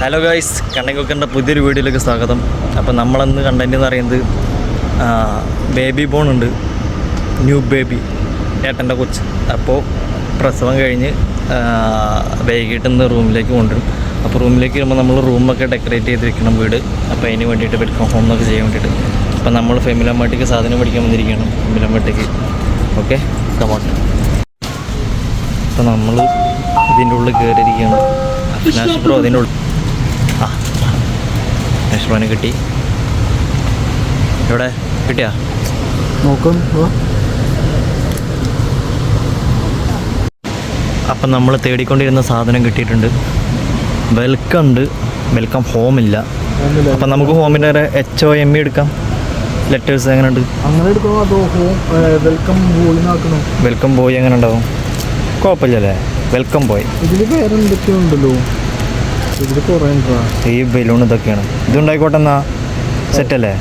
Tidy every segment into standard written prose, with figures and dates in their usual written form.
Hello guys, കണ്ണൻകുക്കറിൻ്റെ പുതിയൊരു വീഡിയോയിലേക്ക് സ്വാഗതം. അപ്പോൾ നമ്മളന്ന് കണ്ടന്റ് എന്ന് പറയുന്നത് ബേബി ബോൺ ഉണ്ട്, ന്യൂ ബേബി, ഏട്ടൻ്റെ കൊച്ച്. അപ്പോൾ പ്രസവം കഴിഞ്ഞ് വൈകിട്ട് ഇന്ന് റൂമിലേക്ക് കൊണ്ടുവരും. അപ്പോൾ റൂമിലേക്ക് വരുമ്പോൾ നമ്മൾ റൂമൊക്കെ ഡെക്കറേറ്റ് ചെയ്തിരിക്കണം വീട്. അപ്പോൾ അതിന് വേണ്ടിയിട്ട് വെൽക്കം ഹോം എന്നൊക്കെ ചെയ്യാൻ വേണ്ടിയിട്ട് അപ്പോൾ നമ്മൾ ഫെമിലമ്മേട്ടേക്ക് സാധനം മേടിക്കാൻ വന്നിരിക്കുകയാണ്. ഫെമിലമ്മേട്ടേക്ക് ഓക്കെ കമോൺ. അപ്പോൾ നമ്മൾ ഇതിൻ്റെ ഉള്ളിൽ കയറിയിരിക്കുകയാണ്. ബ്രോ അതിൻ്റെ ഉള്ളിൽ നഷ്മാനെ കിട്ടി. എവിടെ കിട്ടിയാ നോക്കാം. അപ്പം നമ്മൾ തേടിക്കൊണ്ടിരുന്ന സാധനം കിട്ടിയിട്ടുണ്ട്. വെൽക്കം ഉണ്ട്, വെൽക്കം ഹോം ഇല്ല. അപ്പം നമുക്ക് ഹോമിൻ്റെ HOME എടുക്കാം. ലെറ്റേഴ്സ് എങ്ങനെ ഉണ്ട്? അങ്ങനെ എടുക്കാം. അതോ ഹോം വെൽക്കം ബോയ് ആക്കണം. വെൽക്കം ബോയ് എങ്ങനെ ഉണ്ടാവും? കുഴപ്പമില്ലല്ലേ? Welcome boy. ഇതിൽ വേറെ എന്തൊക്കെയോ ഉണ്ടല്ലോ, ഇതിൽ കുറേ ഉണ്ടോ? ഈ ബലൂൺ ഇതൊക്കെയാണ്. ഇതുണ്ടായിക്കോട്ടെ എന്നാ, സെറ്റല്ലേ?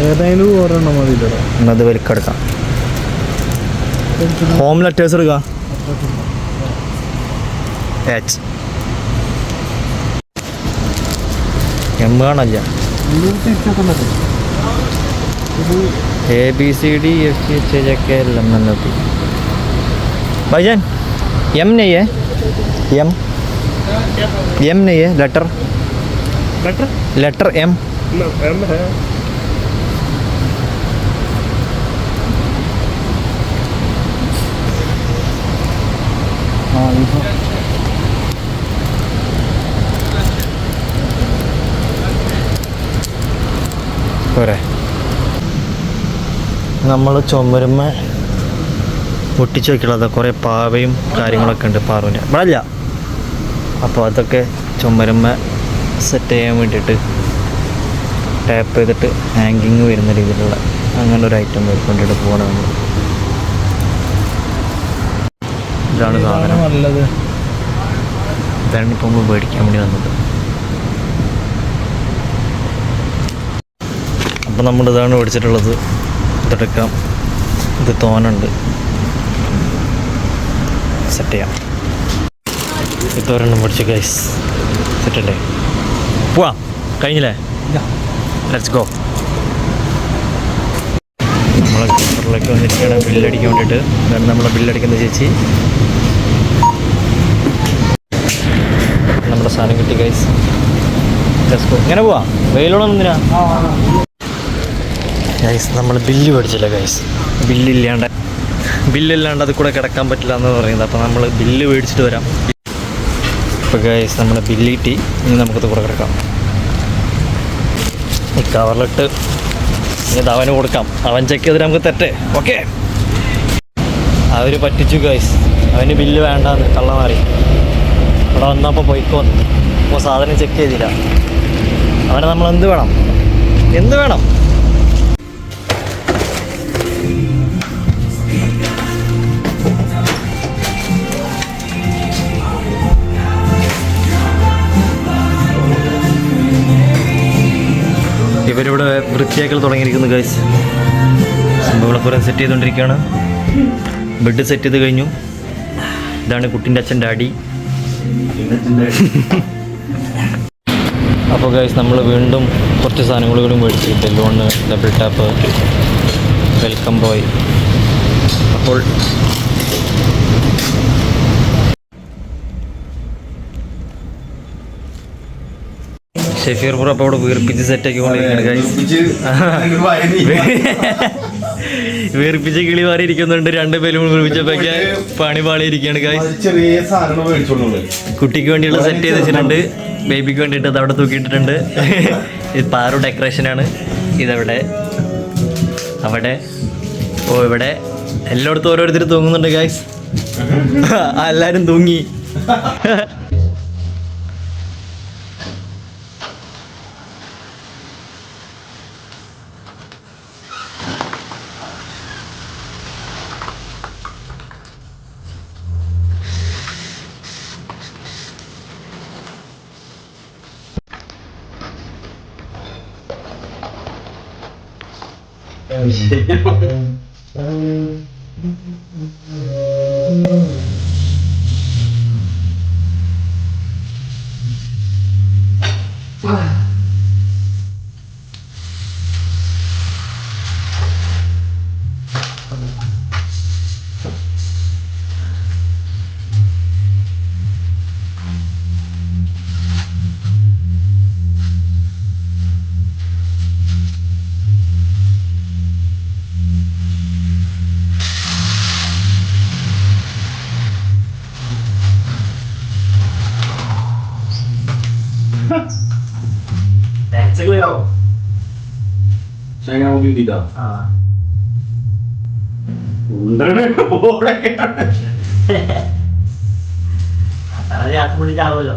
ഏതായാലും ഒരെണ്ണം മതിയില്ലടാ. എന്നത് വെൽക്കം എടുക്കാം. ഹോം ലെറ്റേഴ്സ് എടുക്കാം. M കാണല്ല. ABCDFGHIJK LMNOP. भाईजान M नहीं है, M नहीं है. लेटर M है. പോരെ. നമ്മൾ ചുമരുമ്മ ഒട്ടിച്ച് വയ്ക്കുള്ളത് കുറേ പാവയും കാര്യങ്ങളൊക്കെ ഉണ്ട് പാറുവിന് ഇവിടെ അല്ല. അപ്പോൾ അതൊക്കെ ചുമരുമ്മ സെറ്റ് ചെയ്യാൻ വേണ്ടിയിട്ട് ടാപ്പ് ചെയ്തിട്ട് ഹാങ്കിങ് വരുന്ന രീതിയിലുള്ള അങ്ങനെ ഒരു ഐറ്റം കൊണ്ടിട്ട് പോകണം നമ്മൾ. ഇതാണ് സാധനം. നല്ലത്. ഇതാണ് ഇപ്പോൾ നമ്മൾ മേടിക്കാൻ വേണ്ടി വന്നത്. അപ്പോൾ നമ്മളിതാണ് മേടിച്ചിട്ടുള്ളത്. ഇതെടുക്കാം. ഇത് തോനുണ്ട്, സെറ്റ് ചെയ്യാം. ഇതൊരെണ്ണം മേടിച്ചു ഗൈസ്. സെറ്റല്ലേ? പോവാം. കഴിഞ്ഞില്ലേ? Let's go. നമ്മളെ കസ്റ്റമറിലേക്ക് വന്നിരിക്കുകയാണ് ബില്ലടിക്കാൻ വേണ്ടിയിട്ട്. അതാണ് നമ്മളെ ബില്ലടിക്കുന്ന ചേച്ചി. നമ്മുടെ സാധനം കിട്ടി ഗൈസ്. Let's go. ഇങ്ങനെ പോവാം. വെയിലോളം എന്തിനാ ഗൈസ്? നമ്മൾ ബില്ല് മേടിച്ചില്ല ഗൈസ്. ബില്ലില്ലാണ്ട് അത് കൂടെ കിടക്കാൻ പറ്റില്ല എന്ന് പറയുന്നത്. അപ്പോൾ നമ്മൾ ബില്ല് മേടിച്ചിട്ട് വരാം. ഇപ്പോൾ ഗൈസ് നമ്മുടെ ബില്ല് കിട്ടി. ഇനി നമുക്കത് കൂടെ കിടക്കാം. ഈ കവറിലിട്ട് ഇനി ഇത് അവന് കൊടുക്കാം. അവൻ ചെക്ക് ചെയ്തിട്ട് നമുക്ക് തെറ്റ്. ഓക്കെ, അവർ പറ്റിച്ചു ഗൈസ്. അവന് ബില്ല് വേണ്ടാന്ന് കള്ളമാറി ഇവിടെ വന്നപ്പോൾ പോയിക്കോന്ന്. അപ്പോൾ സാധനം ചെക്ക് ചെയ്തില്ല. അവനെ നമ്മൾ എന്ത് വേണം? ഇവരിവിടെ വൃത്തിയാക്കൽ തുടങ്ങിയിരിക്കുന്നു ഗൈസ്. സംഭവങ്ങളൊക്കെ സെറ്റ് ചെയ്തുകൊണ്ടിരിക്കുകയാണ്. ബെഡ് സെറ്റ് ചെയ്ത് കഴിഞ്ഞു. ഇതാണ് കുട്ടിൻ്റെ അച്ഛൻ്റെ അടി. അപ്പോൾ ഗൈസ് നമ്മൾ വീണ്ടും കുറച്ച് സാധനങ്ങൾ കൂടി മേടിച്ചു. Balloon, double tap, welcome boy. അപ്പോൾ ഷെഫീർ പുറം അപ്പോൾ അവിടെ വീർപ്പിച്ച് സെറ്റാക്കി കൊണ്ടിരിക്കുകയാണ് ഗൈസ്. വീർപ്പിച്ച് കിളി മാറി ഇരിക്കുന്നുണ്ട്. 2 ബലൂൺ വീർപ്പിച്ചപ്പോഴൊക്കെ പണി പാളിയിരിക്കുകയാണ് ഗൈസ്. കുട്ടിക്ക് വേണ്ടിയുള്ള സെറ്റ് ചെയ്ത് വെച്ചിട്ടുണ്ട്. ബേബിക്ക് വേണ്ടിയിട്ട് അത് അവിടെ തൂക്കിയിട്ടിട്ടുണ്ട്. ഇത് പാറു ഡെക്കറേഷനാണ്. ഇതവിടെ, അവിടെ, ഇവിടെ എല്ലായിടത്തും ഓരോരുത്തർ തൂങ്ങുന്നുണ്ട് ഗൈസ്. എല്ലാവരും തൂങ്ങി. വിളിച്ചാവല്ലോ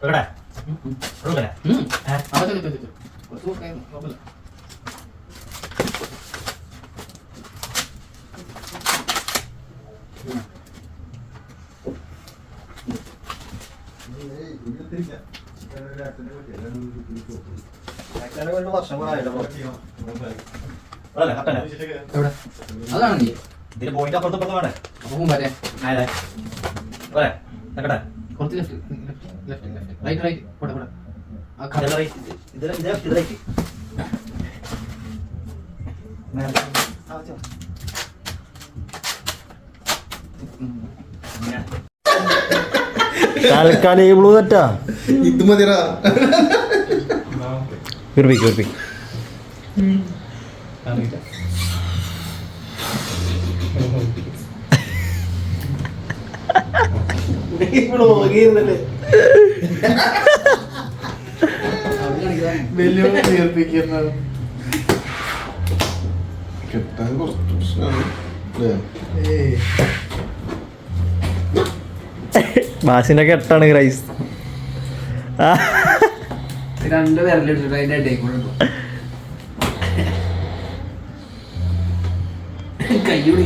എവിടെ അതാണ് നീ ഇതിന് പോയിന്റ് അപ്പുറത്ത് വേണേ അപ്പം വരെ കുറച്ച് ലെഫ്റ്റ് റൈറ്റ് പോട്ടെ പോട്ടെ തൽക്കാലം ഈ ബ്ലൂ തെറ്റാ ഇത് മതിരാ ഉറപ്പിക്ക് കിട്ടാൻ കുറച്ച് പ്രശ്നമാണ് ബാസിന്റെ കെട്ടാണ് ക്രൈസ് രണ്ട് പേരെടുത്തിട്ട് അതിന്റെ ഇടയിൽ കൂടെ കയ്യൂടി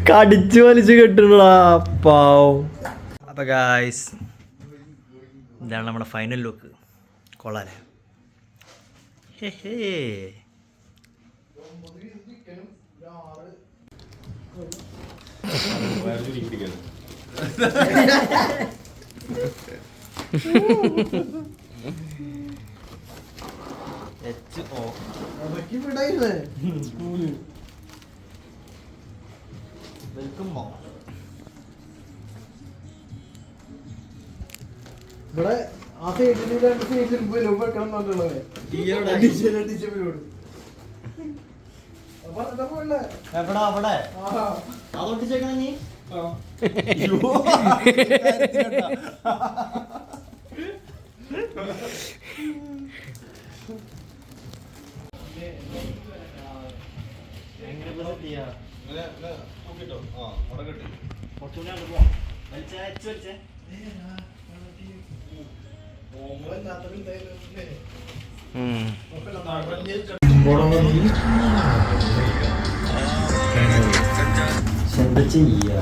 കടിച്ചു വലിച്ചു കെട്ടണടാ പാവം. അപ്പോൾ ഗായ്സ് ഇതാണ് നമ്മുടെ ഫൈനൽ ലുക്ക്. കൊള്ളാലേ? ഹേ ഹേ ഇവിടെ ആ സൈഡിൽ രണ്ട് സൈഡിൽ വെക്കണം എന്നുള്ളത് അവിടെ അതൊട്ട് ചേക്കണം നീ എന്താ ചെയ്യാ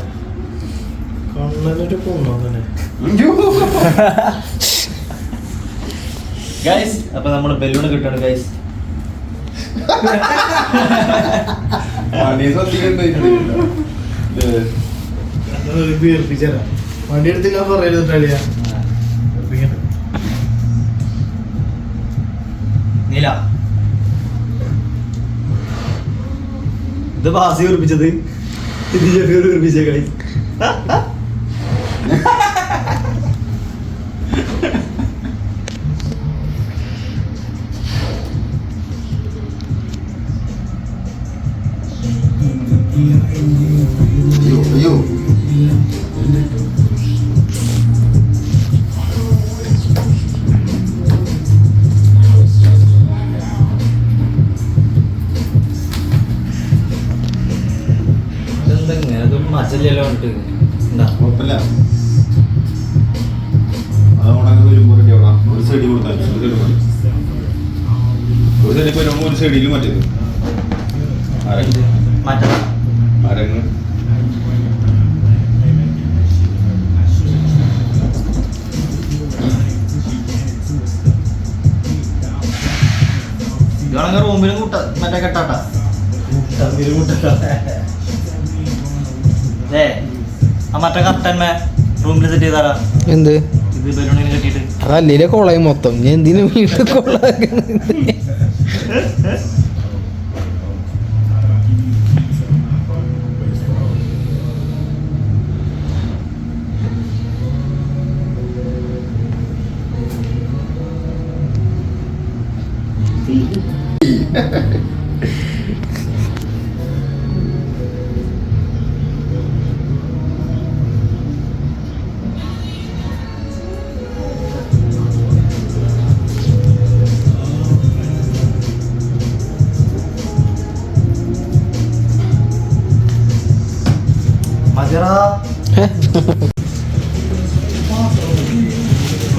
കണ്ണനൊരു പോണോ തന്നെ ഗൈസ്. അപ്പൊ നമ്മള് ബലൂണ് കിട്ടാണ് ഗൈസ്. വണ്ടി എടുത്തില്ല പറയുന്നത് നീല ഇത് ബാസി ഉറപ്പിച്ചത്, ഇത് ജഫീർ ഉറപ്പിച്ച ഗൈസ്. അയ്യോ അതും മസലെല്ലാം ഉണ്ട്. കുഴപ്പമില്ല. അത് ഉണങ്ങി വരുമ്പോൾ റെഡി ആവണം. ഒരു സൈഡിൽ കൊടുത്താൽ ഒരു സൈഡിൽ വരുമ്പോൾ ഒരു സൈഡിൽ മറ്റേത് മാറ്റണം. അരങ്ങ് ഇതാണെങ്കിൽ റൂമിലും കൂട്ട മറ്റേ കെട്ടാട്ടാ. ആ മറ്റേ കർട്ടന്മേ റൂമിൽ സെറ്റ് ചെയ്താറാ എന്ത് ഇത് ബലൂണിന് കെട്ടിയിട്ട്. അതല്ലേ കൊളയും മൊത്തം ഞാൻ എന്തിനു വീട്ടിൽ കൊള്ളാക്കുന്നത്.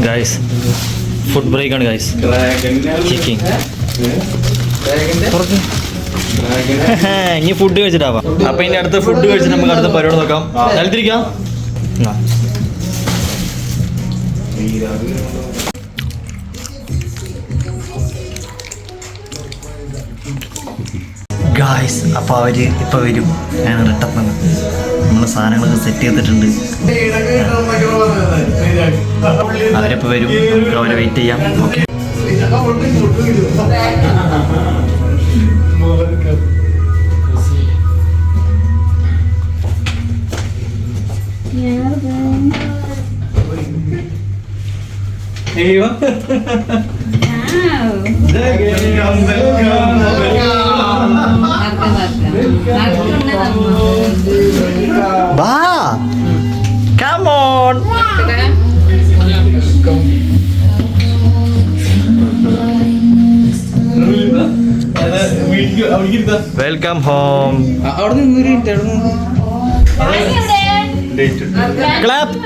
ഗൈസ് ഫുഡ് ബ്രേക്ക് ആണ് ഗൈസ്. ചിക്കിങ് ഇനി ഫുഡ് കഴിച്ചിട്ടാവാം. അപ്പൊ ഇനി അടുത്ത ഫുഡ് കഴിച്ചിട്ട് നമുക്ക് അടുത്ത പരിപാടി നോക്കാം. നിലത്തിരിക്കാം. ഗായ്സ് അപ്പോൾ അവർ ഇപ്പോൾ വരും. ഞാൻ റിട്ടപ്പാണ്. നമ്മൾ സാധനങ്ങളൊക്കെ സെറ്റ് ചെയ്തിട്ടുണ്ട്. അവരിപ്പോൾ വരും. നമുക്ക് അവരെ വെയിറ്റ് ചെയ്യാം. ഓക്കെ ബാ കം ഓൺ. Welcome home. അവിടെ നിന്ന് ക്ലാപ്പ്.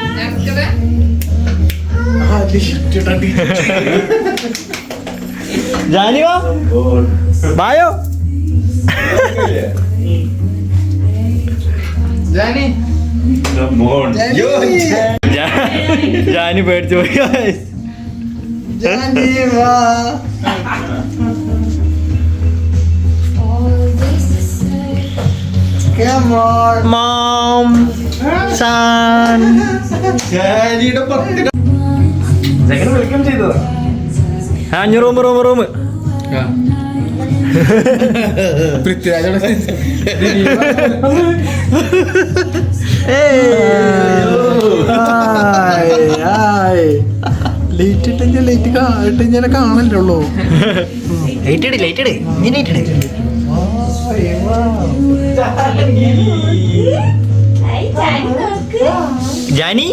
ജാനിവാ ബായോ. ജാനി പേടിച്ചു പോയി. Mom, son. വെൽക്കം ചെയ്തതാ. റൂം പൃഥ്വിരാജോടെ ലേറ്റ് ഇട്ടെങ്കിൽ ലേറ്റ് ഇട്ട് ഞാൻ കാണല്ലോ. ലൈറ്റ് ഇങ്ങനെ ജാനി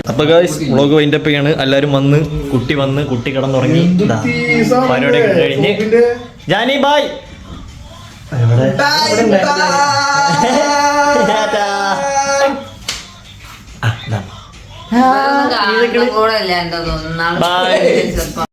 അപ്പൊ ഗൈസ് വ്ളോഗ് വൈൻഡപ്പ് ചെയ്യാണ്. എല്ലാരും വന്ന് കുട്ടി കിടന്നുറങ്ങി. പരിപാടിയൊക്കെ കഴിഞ്ഞ് ജാനി ബായ്. കൂടെ അല്ല എന്തോ തോന്നുന്നു.